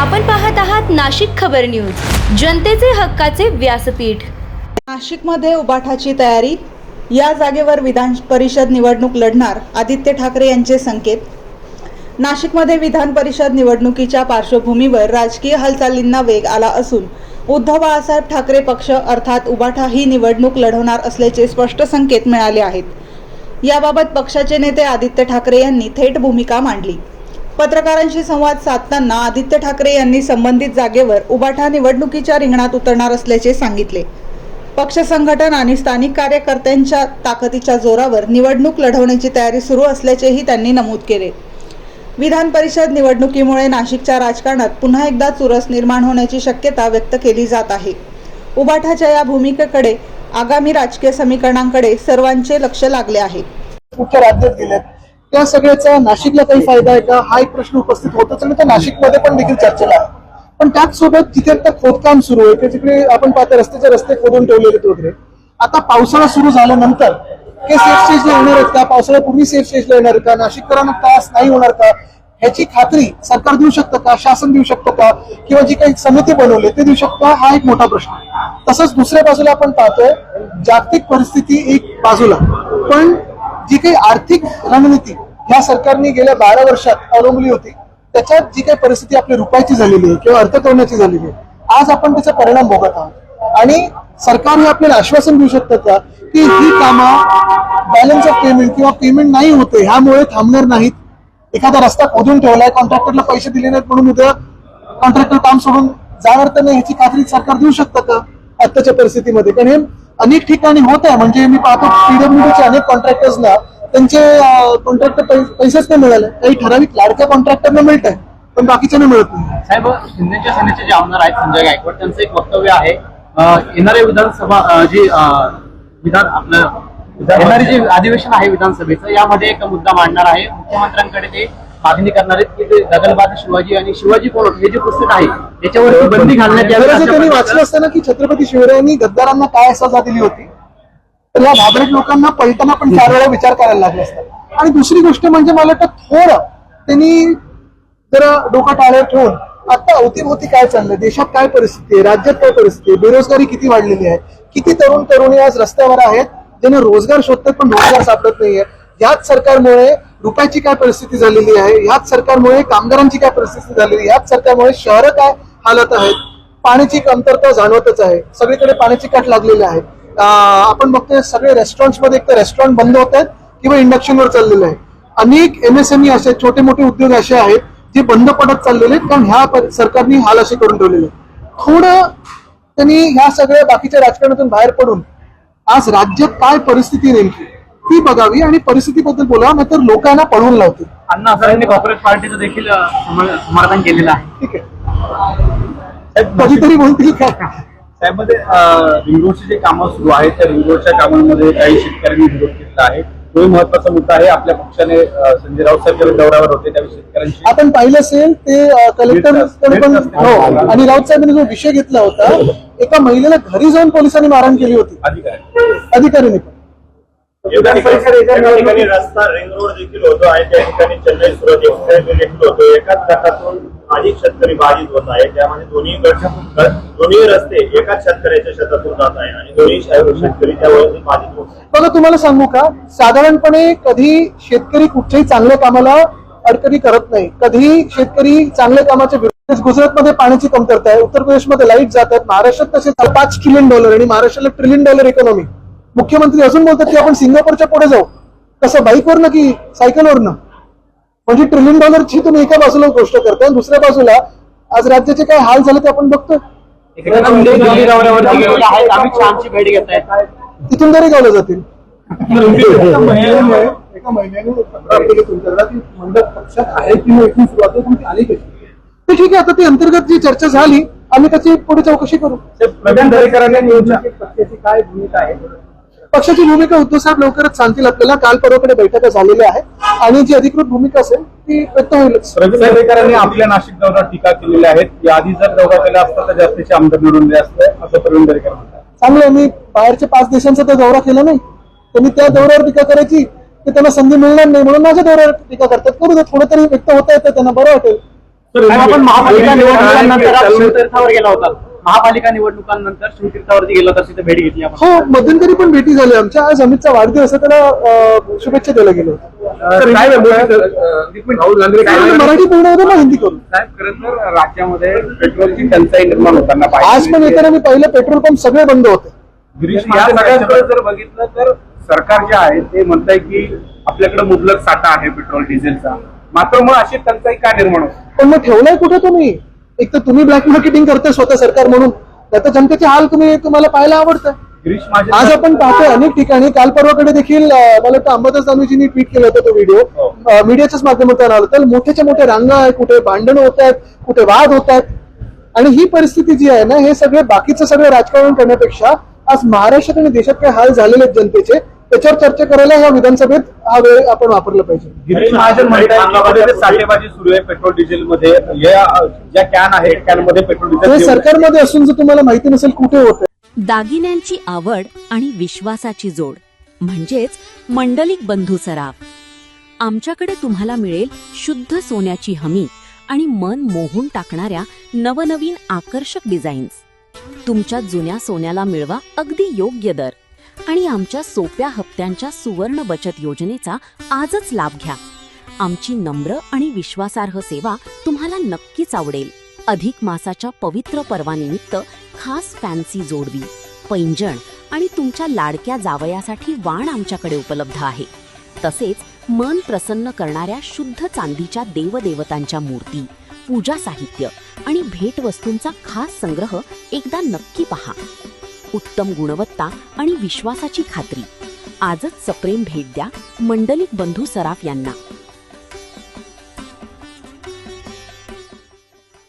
आपण पाहत आहात नाशिक खबर न्यूज, जनतेचे हक्काचे व्यासपीठ। नाशिकमध्ये उबाठाची तयारी, या जागेवर विधान परिषद निवडणूक लढणार आदित्य ठाकरे यांचे संकेत। नाशिकमध्ये विधान परिषद निवडणुकीच्या पार्श्वभूमीवर राजकीय हालचालींना वेग आला असून उद्धव बाळासाहेब ठाकरे पक्ष अर्थात उबाठा ही निवडणूक लढवणार असल्याचे स्पष्ट संकेत मिळाले आहेत। याबाबत पक्षाचे नेते आदित्य ठाकरे यांनी थेट भूमिका मांडली। पत्रकारांशी संवाद साधताना आदित्य ठाकरे यांनी संबंधित जागेवर उबाठा निवडणुकीच्या रिंगणात उतरणार असल्याचे सांगितले। पक्ष संघटन आणि स्थानिक कार्यकर्त्यांच्या ताकदीच्या जोरावर निवडणूक लढवण्याची तयारी सुरू असल्याचेही त्यांनी नमूद केले। विधान परिषद निवडणुकीमुळे नाशिकच्या राजकारणात पुन्हा एकदा चुरस निर्माण होण्याची शक्यता व्यक्त केली जात आहे। उबाठाच्या या भूमिकेकडे आगामी राजकीय समीकरणांकडे सर्वांचे लक्ष लागले आहे। कुठल्या राज्यात गेलेत त्या सगळ्याचा नाशिकला काही फायदा आहे का हा एक प्रश्न उपस्थित होतच आणि तो नाशिकमध्ये पण देखील चर्चेला आहे। पण त्याच सोबत जिथे आता खोदकाम सुरू आहे तिकडे आपण पाहता रस्ते खोदून ठेवलेले वगैरे। आता पावसाळा सुरू झाल्यानंतर हे सेफ स्टेजला येणार आहेत का, पावसाळ्यापूर्वी सेफ स्टेजला येणार का, नाशिककरांना त्रास नाही होणार का, ह्याची खात्री सरकार देऊ शकतं का, शासन देऊ शकतं का, किंवा जी काही समिती बनवली ते देऊ शकतं, हा एक मोठा प्रश्न आहे। तसंच दुसऱ्या बाजूला आपण पाहतोय जागतिक परिस्थिती एक बाजूला, पण जी काही आर्थिक रणनीती ह्या सरकारने गेल्या 12 वर्षात अवलंबली होती त्याच्यात जी काही परिस्थिती आपल्या रुपयाची झालेली आहे किंवा अर्थतोडण्याची झालेली आहे, आज आपण त्याचा परिणाम भोगत आहोत। आणि सरकार हे आपल्याला आश्वासन देऊ शकतं का की ही कामं बॅलन्स ऑफ पेमेंट किंवा पेमेंट नाही होते ह्यामुळे थांबणार नाहीत। एखादा रस्ता खोदून ठेवलाय, कॉन्ट्रॅक्टरला पैसे दिले नाहीत म्हणून उद्या कॉन्ट्रॅक्टर काम सोडून जाणार तर नाही, ह्याची खात्री सरकार देऊ शकतं का आताच्या परिस्थितीमध्ये? कारण हे अनेक ठिकाणी होत आहे। म्हणजे मी पाहतो पीडब्ल्यूडीच्या अनेक कॉन्ट्रॅक्टर्सना त्यांचे कॉन्ट्रॅक्टर पैसेच नाही मिळाले। काही ठराविक लाडक्या कॉन्ट्रॅक्टरना मिळत आहे पण बाकीच्यांना मिळत नाही। साहेब, शिंदेच्या सेनेचे जे आमदार आहेत संजय गायकवाड त्यांचं एक वक्तव्य आहे, येणारे विधानसभा विधान आपलं येणारे जे अधिवेशन आहे विधानसभेचं यामध्ये एक मुद्दा मांडणार आहे। मुख्यमंत्र्यांकडे ते मागणी करणार आहेत की ते दगलबाजी शिवाजी आणि शिवाजी कोण हे जे पुस्तक आहे त्याच्यावर बंदी घालण्यात यावी। त्यांनी वाचलं असताना की छत्रपती शिवरायांनी गद्दारांना काय सजा दिली होती तर या घाबरट लोकांना पलटना पण 4 वेळा विचार करायला लागला असता। आणि दुसरी गोष्ट म्हणजे मला वाटतं थोडं त्यांनी जरा डोकं टाळ्यावर ठेवून आता अवतीभोवती काय चाललंय, देशात काय परिस्थिती आहे, राज्यात काय परिस्थिती आहे, बेरोजगारी किती वाढलेली आहे, किती तरुण तरुणी आज रस्त्यावर आहेत ज्यांना रोजगार शोधतात पण रोजगार सापडत नाहीये, ह्याच सरकारमुळे रुपयाची काय परिस्थिती झालेली आहे, ह्याच सरकारमुळे कामगारांची काय परिस्थिती झालेली, ह्याच सरकारमुळे शहरं काय हालत आहेत, पाण्याची कमतरता जाणवतच आहे, सगळीकडे पाण्याची कट लागलेली आहे। आपण बघतोय सगळे रेस्टॉरंट्स मध्ये एक तर रेस्टॉरंट बंद होत आहेत किंवा इंडक्शनवर चाललेलं आहे। अनेक MSME असे छोटे मोठे उद्योग असे आहेत जे बंद पडत चाललेले आहेत कारण ह्या सरकारने हाल असे करून ठेवलेले। थोडं त्यांनी ह्या सगळ्या बाकीच्या राजकारणातून बाहेर पडून आज राज्यात काय परिस्थिती नेमकी ती बघावी आणि परिस्थितीबद्दल बोलावं, नाहीतर लोकांना पळवून लावतील। अण्णा हजारेंनी काँग्रेस पार्टीचं देखील समर्थन केलेलं आहे। ठीक आहे, कधीतरी बोलतील काय? साहेब, मध्ये रिंग रोडची जे कामं सुरू आहेत त्या रिंग रोडच्या कामांमध्ये काही शेतकऱ्यांनी विरोध केलेला आहे। तो महत्वाचा मुद्दा आहे। आपल्या पक्षाने संजय राऊत साहेब दौऱ्यावर होते त्यावेळी शेतकऱ्यांशी आपण पाहिलं असेल ते कलेक्टर पण हो, आणि राऊत साहेबांनी जो विषय घेतला होता एका महिलेला घरी जाऊन पोलिसांनी मारहाण केली होती अधिकाऱ्यांनी पण। रस्ता रिंग रोड देखील होतो आणि त्या ठिकाणी चेन्नई सुरत एक्सप्रेस देखील होतो। एकाच घाटातून अधिक शेतकरी बाधित होत आहे, त्यामध्ये दोन्ही रस्ते एकाच शेतकऱ्याच्या शेतातून जात आहे आणि दोन्ही शेतकरी त्यावर बाधित होत आहे। बघा, तुम्हाला सांगू का, साधारणपणे कधी शेतकरी कुठल्याही चांगल्या कामाला अडचणी करत नाही, कधी शेतकरी चांगल्या कामाच्या विरोधात। गुजरातमध्ये पाण्याची कमतरता आहे, उत्तर प्रदेशमध्ये लाईट जात आहेत, महाराष्ट्रात तसे $5 ट्रिलियन आणि महाराष्ट्राला $1 ट्रिलियन इकॉनॉमी। मुख्यमंत्री अजून बोलतात की आपण सिंगापूरच्या पुढे जाऊ, कसं बाईकवरनं की सायकलवरनं? म्हणजे $1 ट्रिलियन तुम्ही एका बाजूला गोष्ट करताय, दुसऱ्या बाजूला आज राज्याचे काय हाल झाले ते आपण बघतोय। तिथून तरी गावलं जातील। एका महिन्याने मंडप पक्षात आहे किंवा इथून सुरुवात आली कशी ते ठीक आहे। आता ती अंतर्गत जी चर्चा झाली आम्ही त्याची पुढे चौकशी करू। पक्षाची काय भूमिका आहे? पक्षाची भूमिका उद्धव साहेब लवकरच सांगतील आपल्याला। काल परवाकडे बैठका झालेल्या आहेत आणि जी अधिकृत भूमिका असेल ती व्यक्त होईलच। प्रवीण आपल्या नाशिक दौऱ्यावर टीका केलेली आहे, याआधी जर दौरा केला असता तर जास्तीचे आमदार निवडून दिले असते असं प्रवीण दरेकर म्हणतात। चांगलं, मी बाहेरच्या 5 देशांचा तर दौरा केला नाही, त्यांनी त्या दौऱ्यावर टीका करायची की त्यांना संधी मिळणार नाही म्हणून माझ्या दौऱ्यावर टीका करतात। करू दे, थोडं तरी व्यक्त होता येतं त्यांना, बरं वाटेल। आपण महापालिका निवडणुकांनंतर शिवतीर्थावर गेला होता. महापालिका निवडणुकांनंतर शिवतीर्थावरती गेला तर तिथे भेट घेतली आपण. हो, मध्यंतरी पण भेटी झाली आमच्या. आज अमितचा वाढदिवस आहे, त्याला शुभेच्छा द्यायला गेलो होतो. मराठी पूर्ण होतं ना हिंदी करून. साहेब, खरं तर राज्यामध्ये पेट्रोलची टंचाई निर्माण होताना आज पण येताना मी पाहिलं पेट्रोल पंप सगळे बंद होते. या सगळ्यांकडे जर बघितलं तर सरकार जे आहे ते म्हणतंय की आपल्याकडे मुबलक साठा आहे पेट्रोल डिझेलचा, मात्र मग अशी टंचाई का निर्माण होते? पण मग ठेवलाय कुठे तुम्ही? एक तर तुम्ही ब्लॅक मार्केटिंग करताय स्वतः सरकार म्हणून, त्यात जनतेचे हाल तुम्हाला पाहायला आवडतं. आज आपण पाहतोय अनेक ठिकाणी. काल परवाकडे देखील मला वाटतं अंबादास दानवेजींनी ट्विट केला होता तो व्हिडिओ, मीडियाच्याच माध्यमातून आला. तर मोठ्याच्या मोठ्या रांगा आहेत, कुठे भांडणं होत आहेत, कुठे वाद होत आहेत. आणि ही परिस्थिती जी आहे ना, हे सगळे बाकीचं सगळं राजकारण करण्यापेक्षा आज महाराष्ट्रात आणि देशात काय हाल झालेले आहेत जनतेचे, त्याच्यावर चर्चा करायला या विधानसभेत हा वेळ आपण वापरला पाहिजे. गिरीश महाजन म्हणतात साठेबाजी सुरू आहे पेट्रोल डिझेल मध्ये. ज्या कॅन आहे कॅन मध्ये पेट्रोल हे डिझेल सरकारमध्ये असून जर तुम्हाला माहिती नसेल कुठे होतं. दागिन्यांची आवड आणि विश्वासाची जोड म्हणजेच मंडलिक बंधू सराफ. आमच्याकडे तुम्हाला मिळेल शुद्ध सोन्याची हमी आणि मन मोहून टाकणाऱ्या नवनवीन आकर्षक डिझाईन्स. तुमच्या जुन्या सोन्याला मिळवा अगदी योग्य दर आणि आमच्या सोप्या हप्त्यांच्या सुवर्ण बचत योजनेचा आजच लाभ घ्या. आमची नम्र आणि विश्वासार्ह सेवा तुम्हाला नक्कीच आवडेल. अधिक मासाच्या पवित्र पर्वानिमित्त खास फॅन्सी जोडवी, पैंजण आणि तुमच्या लाडक्या जावयासाठी वाण आमच्याकडे उपलब्ध आहे. तसेच मन प्रसन्न करणाऱ्या शुद्ध चांदीच्या देवदेवतांच्या मूर्ती, पूजा साहित्य आणि भेटवस्तूंचा खास संग्रह एकदा नक्की पहा. उत्तम गुणवत्ता आणि विश्वासाची खात्री. आजच सप्रेम भेट द्या मंडलिक बंधू सराफ यांना.